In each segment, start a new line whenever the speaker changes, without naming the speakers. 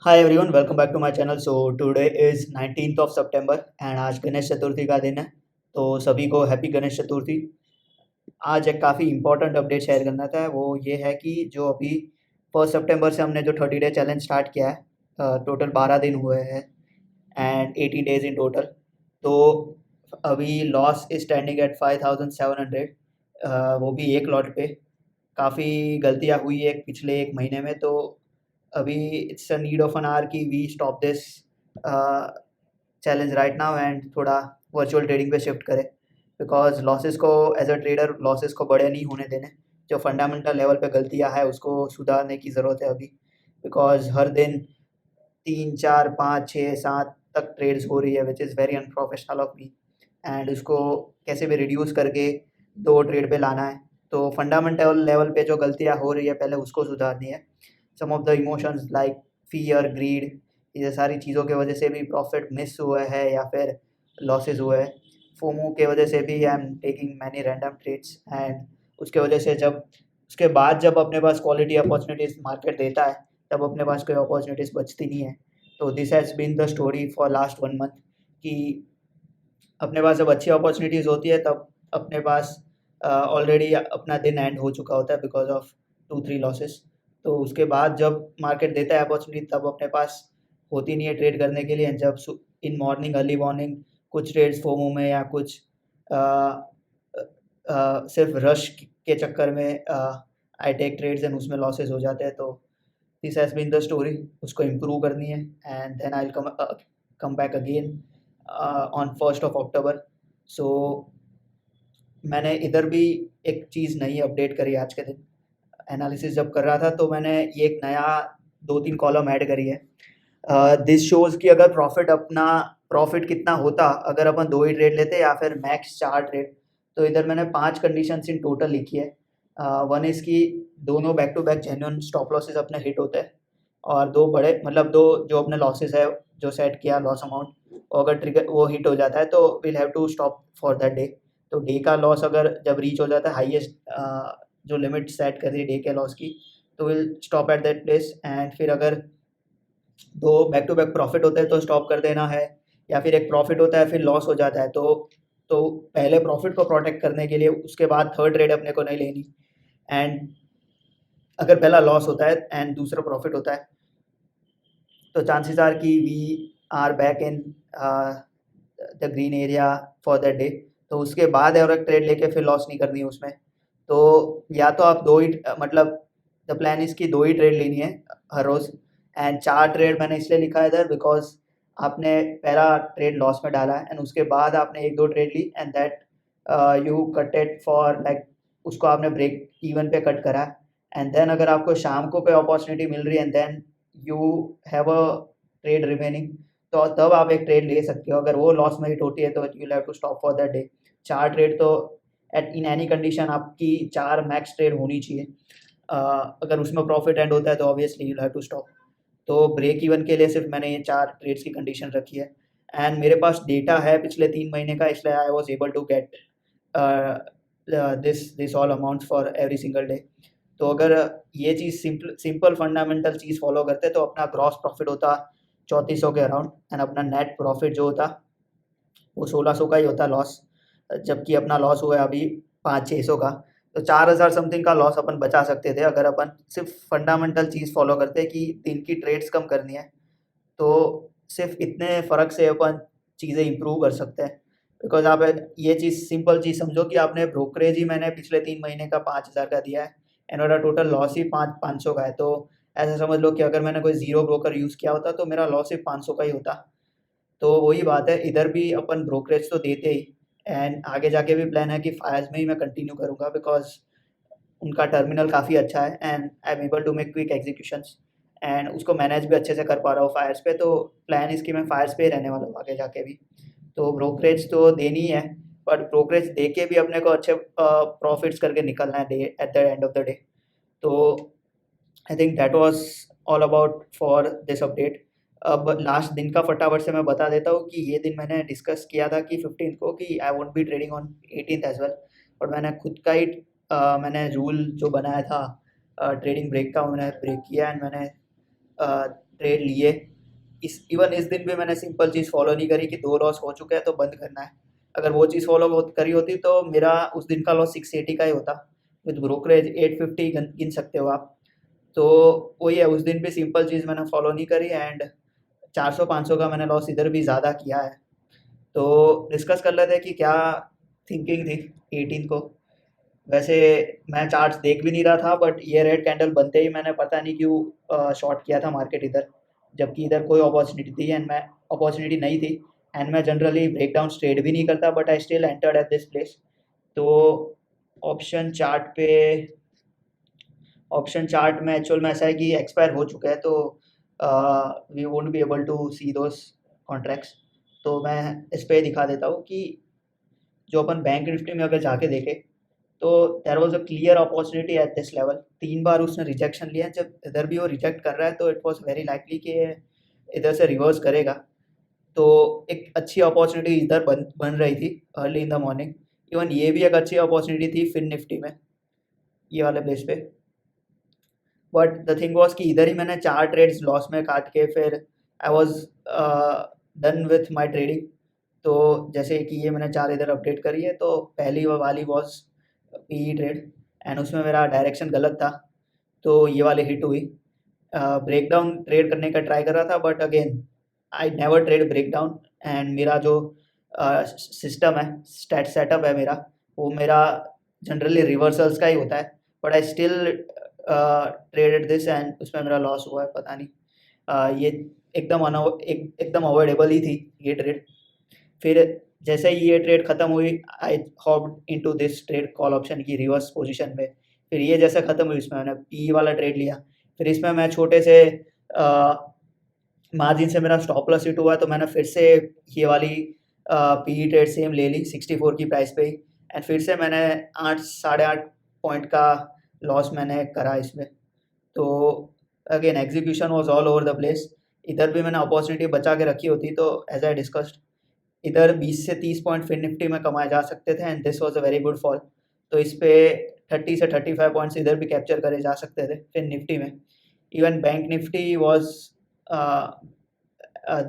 Hi everyone, welcome back to my channel. So today is 19th of September and आज गणेश चतुर्थी का दिन है। तो सभी को हैप्पी गणेश चतुर्थी। आज एक काफ़ी इंपॉर्टेंट अपडेट शेयर करना था, वो ये है कि जो अभी 1 सितंबर से हमने जो 30 डे चैलेंज स्टार्ट किया है, टोटल 12 दिन हुए हैं एंड 18 डेज इन टोटल। तो अभी लॉस इज स्टैंडिंग एट 5700, वो भी एक लॉट पे। काफ़ी गलतियाँ हुई है पिछले एक महीने में, तो अभी it's a need of an hour कि we stop this challenge right now and थोड़ा वर्चुअल ट्रेडिंग पे शिफ्ट करें, बिकॉज लॉसेस को एज अ ट्रेडर लॉसेस को बड़े नहीं होने देने। जो फंडामेंटल लेवल पे गलतियां है उसको सुधारने की ज़रूरत है अभी, बिकॉज हर दिन 3 4 5 6 7 तक ट्रेड्स हो रही है, which is very unprofessional of me. And उसको कैसे भी रिड्यूस करके 2 ट्रेड पे लाना है। तो फंडामेंटल लेवल पे जो गलतियाँ हो रही है पहले उसको सुधारनी है। Some of the emotions like fear, greed, ये सारी चीज़ों की वजह से भी प्रॉफिट मिस हुआ है या फिर लॉसेस हुए हैं। फोमो के वजह से भी I am taking many random trades and उसके वजह से जब उसके बाद जब अपने पास क्वालिटी अपॉर्चुनिटीज़ मार्केट देता है तब अपने पास कोई अपॉर्चुनिटीज़ बचती नहीं है। तो this has been the story for last 1 month कि अपने पास जब अच्छी अपॉर्चुनिटीज़ होती है तब अपने पास ऑलरेडी अपना दिन एंड हो चुका होता है बिकॉज ऑफ 2 3 लॉसेस। तो उसके बाद जब मार्केट देता है अपॉर्चुनिटी तब अपने पास होती नहीं है ट्रेड करने के लिए। जब इन मॉर्निंग, अर्ली मॉर्निंग कुछ ट्रेड्स फोमो में या कुछ सिर्फ रश के चक्कर में आई टेक ट्रेड्स एंड उसमें लॉसेस हो जाते हैं। तो this has been the story, उसको इम्प्रूव करनी है and then I will come back again on 1 of October. So मैंने इधर भी एक चीज़ नई अपडेट करी आज के दिन। एनालिसिस जब कर रहा था तो मैंने ये एक नया 2 3 कॉलम ऐड करी है। दिस शोज़ कि अगर प्रॉफिट कितना होता अगर अपन 2 ही ट्रेड लेते या फिर मैक्स 4 ट्रेड। तो इधर मैंने 5 कंडीशंस इन टोटल लिखी है। वन इज़ कि दोनों back to back genuine stop losses अपने हिट होते हैं, और 2 बड़े मतलब 2 जो अपने लॉसेस है जो सेट किया लॉस अमाउंट, वो अगर ट्रिगर वो हिट हो जाता है तो we'll have to stop for that day. तो डे का लॉस अगर जब रीच हो जाता है हाईएस्ट जो लिमिट सेट कर रही है डे के लॉस की, तो will stop at that place. And फिर अगर 2 बैक टू बैक प्रॉफिट होते हैं तो स्टॉप कर देना है, या फिर एक प्रॉफिट होता है फिर लॉस हो जाता है तो पहले प्रॉफिट को प्रोटेक्ट करने के लिए उसके बाद थर्ड ट्रेड अपने को नहीं लेनी। एंड अगर पहला लॉस होता है एंड दूसरा प्रॉफिट होता है तो चांसेस आर कि we are back in the green area for that day. तो उसके बाद और एक ट्रेड लेके फिर लॉस नहीं करनी है उसमें। तो या तो आप 2 ही मतलब द प्लान इज़ कि 2 ही ट्रेड लेनी है हर रोज़। एंड 4 ट्रेड मैंने इसलिए लिखा है इधर बिकॉज़ आपने पहला ट्रेड लॉस में डाला है एंड उसके बाद आपने 1 2 ट्रेड ली and that you cut it for like उसको आपने ब्रेक इवन पे कट करा। एंड देन अगर आपको शाम को कोई अपॉर्चुनिटी मिल रही है and then you have a trade remaining, तो तब आप एक ट्रेड ले सकते हो। अगर वो लॉस में हिट होती है तो you will have to stop for that day. 4 trade तो एट इन एनी कंडीशन आपकी 4 मैक्स ट्रेड होनी चाहिए। अगर उसमें प्रॉफिट एंड होता है तो obviously you will have to stop. तो ब्रेक इवन के लिए सिर्फ मैंने ये 4 ट्रेड्स की कंडीशन रखी है। एंड मेरे पास डेटा है पिछले 3 महीने का, इसलिए I was able to get this all amounts for every single day. तो अगर ये चीज़ सिंपल फंडामेंटल चीज़ फॉलो करते तो अपना ग्रॉस प्रॉफिट होता 3400 के अराउंड एंड अपना नेट प्रॉफिट जो होता वो 1600 का ही होता लॉस। जबकि अपना लॉस हुआ है अभी 500 600 का। तो 4000 समथिंग का लॉस अपन बचा सकते थे अगर अपन सिर्फ फंडामेंटल चीज़ फॉलो करते कि दिन की ट्रेड्स कम करनी है। तो सिर्फ इतने फ़र्क से अपन चीज़ें इंप्रूव कर सकते हैं। बिकॉज़ आप ये चीज़ सिंपल चीज़ समझो कि आपने ब्रोकरेज ही मैंने पिछले 3 महीने का 5000 का दिया है एंड मेरा टोटल लॉस ही 500 का है। तो ऐसा समझ लो कि अगर मैंने कोई ज़ीरो ब्रोकर यूज़ किया होता तो मेरा लॉस सिर्फ 500 का ही होता। तो वही बात है, इधर भी अपन ब्रोकरेज तो देते ही एंड आगे जाके भी प्लान है कि फायर्स में ही मैं कंटिन्यू करूँगा बिकॉज़ उनका टर्मिनल काफ़ी अच्छा है and I am able to make quick executions and उसको मैनेज भी अच्छे से कर पा रहा हूँ फायर्स पे। तो प्लान इसकी मैं फायर्स पे ही रहने वाला हूँ आगे जाके भी। तो ब्रोकरेज तो देनी ही है, बट ब्रोकरेज दे के भी अपने को अच्छे प्रॉफिट्स करके निकलना है day at the end of the day. तो I think that was all about for this update. अब लास्ट दिन का फटाफट से मैं बता देता हूँ कि ये दिन मैंने डिस्कस किया था कि 15th को कि I won't be trading on 18th as well. But मैंने खुद का ही मैंने रूल जो बनाया था ट्रेडिंग ब्रेक का, मैंने ब्रेक किया एंड मैंने ट्रेड लिए। इस दिन भी मैंने सिंपल चीज़ फॉलो नहीं करी कि 2 लॉस हो चुके हैं तो बंद करना है। अगर वो चीज़ फॉलो करी होती तो मेरा उस दिन का लॉस 680 का ही होता। विद ब्रोकरेज 850 गिन सकते हो आप। तो वही है, उस दिन भी सिंपल चीज़ मैंने फॉलो नहीं करी एंड 400-500 का मैंने लॉस इधर भी ज़्यादा किया है। तो डिस्कस कर लेते हैं कि क्या थिंकिंग थी 18 को। वैसे मैं चार्ट्स देख भी नहीं रहा था, बट ये रेड कैंडल बनते ही मैंने पता नहीं क्यों शॉर्ट किया था मार्केट इधर, जबकि इधर कोई अपॉर्चुनिटी थी एंड मैं अपॉर्चुनिटी नहीं थी एंड मैं जनरली ब्रेकडाउन ट्रेड भी नहीं करता, but I still entered at this place. तो ऑप्शन चार्ट पे ऑप्शन चार्ट में एक्चुअल में ऐसा है कि एक्सपायर हो चुका है, तो we won't be able to see those contracts. तो मैं इस पे दिखा देता हूँ कि जो अपन बैंक निफ्टी में अगर जाके देखें तो there was a clear opportunity at this level. 3 बार उसने रिजेक्शन लिया, जब इधर भी वो रिजेक्ट कर रहा है तो इट वाज वेरी लाइकली कि ये इधर से रिवर्स करेगा। तो एक अच्छी अपॉर्चुनिटी इधर बन रही थी early in the morning. Even ये भी एक अच्छी अपॉर्चुनिटी थी फिन निफ्टी में, ये वाले प्लेस पे। बट द थिंग वाज कि इधर ही मैंने 4 ट्रेड्स लॉस में काट के फिर I was done with my trading. तो जैसे कि ये मैंने 4 इधर अपडेट करी है, तो पहली वो वाली वाज पीई ट्रेड एंड उसमें मेरा डायरेक्शन गलत था, तो ये वाली हिट हुई। ब्रेकडाउन ट्रेड करने का ट्राई कर रहा था, but again I never trade breakdown and मेरा जो सिस्टम है, सेटअप है मेरा, वो मेरा जनरली रिवर्सल्स का ही होता है। But I still traded this and उसमें मेरा लॉस हुआ है, पता नहीं। ये एकदम अवॉइडेबल ही थी ये ट्रेड। फिर जैसे ही ये ट्रेड खत्म हुई, I hopped into this trade call option की रिवर्स पोजीशन में। फिर ये जैसे खत्म हुई, इसमें मैंने पी वाला ट्रेड लिया। फिर इसमें मैं छोटे से मार्जिन से मेरा स्टॉप लॉस हिट हुआ, तो मैंने फिर से ये वाली पी ट्रेड सेम ले ली 64 की प्राइस पे ही एंड फिर से मैंने 8 साढ़े 8 पॉइंट का लॉस मैंने करा इसमें। तो again execution was all over the place. इधर भी मैंने अपॉर्चुनिटी बचा के रखी होती तो एज आई डिस्कस्ड इधर 20 से 30 पॉइंट फिन निफ्टी में कमाए जा सकते थे and this was a very good fall. तो इस पे 30 से 35 पॉइंट्स इधर भी कैप्चर करे जा सकते थे फिन निफ्टी में। Even bank Nifty was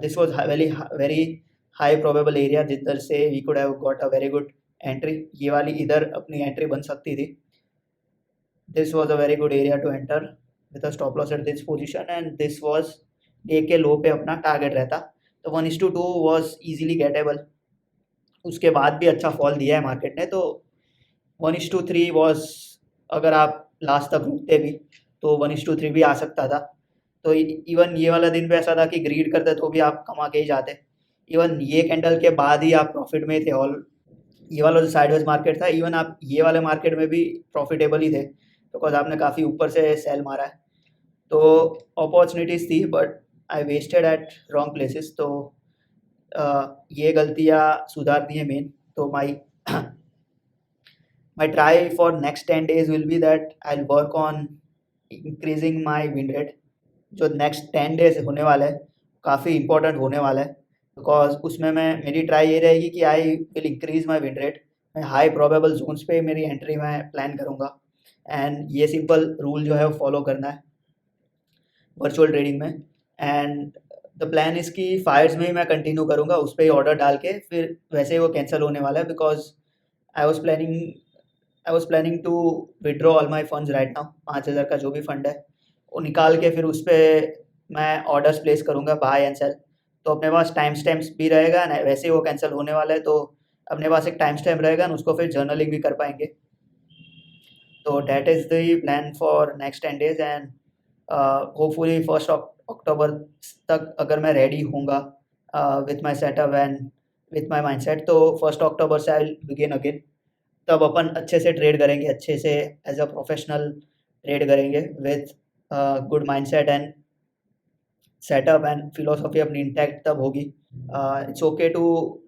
this was very very high probable area जिधर से we could have got a very good entry. ये वाली इधर अपनी एंट्री बन सकती थी। This was a very good area to enter with a stop loss at this position and this was day के लो पे अपना टारगेट रहता, तो 1:2 वाज इजीली गेटेबल। उसके बाद भी अच्छा फॉल दिया है मार्केट ने, तो 1:3 वाज, अगर आप लास्ट तक रुकते भी तो 1:3 भी आ सकता था। तो इवन ये वाला दिन भी ऐसा था कि ग्रीड करते तो भी आप कमा के ही जाते। इवन ये कैंडल के बाद ही आप प्रॉफिट में थे ऑल। ये वाला जो साइडवेज मार्केट था, इवन आप ये वाले मार्केट में भी प्रॉफिटेबल ही थे बिकॉज आपने काफ़ी ऊपर से सेल मारा है। तो अपॉर्चुनिटीज़ थी but I wasted at wrong places. तो ये गलतियाँ सुधारनी है मेन। तो my my try for next 10 days will be that I'll work on increasing my win rate। जो नेक्स्ट 10 डेज होने वाला है काफ़ी इंपॉर्टेंट होने वाला है, बिकॉज उसमें मेरी ट्राई ये रहेगी कि I will increase my win rate. मैं हाई प्रोबेबल जोन्स पे मेरी एंट्री मैं प्लान करूँगा एंड ये सिंपल रूल जो है वो फॉलो करना है वर्चुअल ट्रेडिंग में। एंड द प्लान इज़ कि फायर्स में ही मैं कंटिन्यू करूँगा, उस पर ही ऑर्डर डाल के फिर वैसे ही वो कैंसिल होने वाला है। Because I was planning I was planning to withdraw all my funds right now. 5,000 का जो भी फंड है वो निकाल के फिर उस पर मैं ऑर्डर्स प्लेस करूँगा बाय एंड सेल। तो अपने पास टाइम स्टैम्प्स भी रहेगा ना, वैसे ही वो कैंसिल होने वाला है तो अपने पास एक टाइम स्टैम्प रहेगा ना, उसको फिर जर्नलिंग भी कर पाएंगे। तो that is the plan for next 10 days and hopefully 1 अक्टूबर तक अगर मैं रेडी होऊंगा with my setup and with my mindset, तो 1 अक्टूबर से आई विल बिगिन अगेन। तब अपन अच्छे से ट्रेड करेंगे, अच्छे से एज अ प्रोफेशनल ट्रेड करेंगे with good mindset and setup and philosophy अपनी इंटैक्ट तब होगी। It's okay to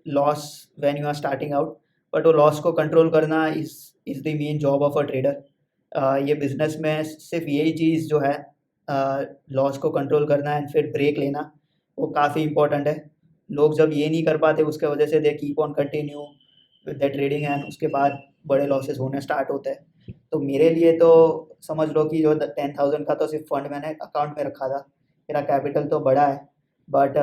loss when you are starting out, but वो लॉस को कंट्रोल करना is the main job of a trader. ये business में सिर्फ यही चीज़ जो है, लॉस को कंट्रोल करना एंड फिर ब्रेक लेना, वो काफ़ी इंपॉर्टेंट है। लोग जब ये नहीं कर पाते उसके वजह से they keep on continue with the trading and उसके बाद बड़े लॉसेस होने स्टार्ट होते हैं। तो मेरे लिए तो समझ लो कि जो 10,000 का तो सिर्फ फंड मैंने अकाउंट में रखा था, मेरा कैपिटल तो बड़ा है, but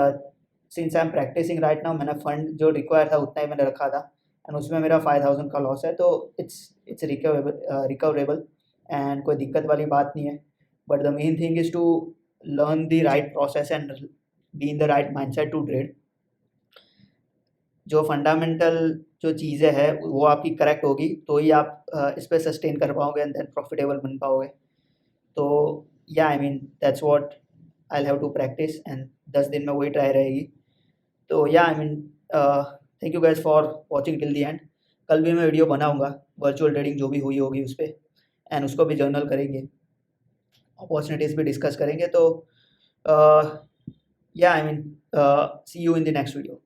since I am practising right now, मैंने फंड जो रिक्वायर था उतना ही मैंने रखा था, एंड उसमें मेरा 5000 का लॉस है, तो इट्स रिकवरेबल एंड कोई दिक्कत वाली बात नहीं है। But the main thing is to learn the right process and be in the right mindset to trade. जो फंडामेंटल जो चीज़ें हैं वो आपकी करेक्ट होगी तो ही आप इस पे सस्टेन कर पाओगे एंड देन प्रॉफिटेबल बन पाओगे। तो yeah I mean that's what I have to practise, and 10 दिन में वही ट्राई रहेगी। तो yeah I mean thank you guys for watching till the end. कल भी मैं वीडियो बनाऊंगा वर्चुअल ट्रेडिंग जो भी हुई होगी उस पर, एंड उसको भी जर्नल करेंगे, अपॉर्चुनिटीज़ भी डिस्कस करेंगे। तो yeah I mean see you in the next video.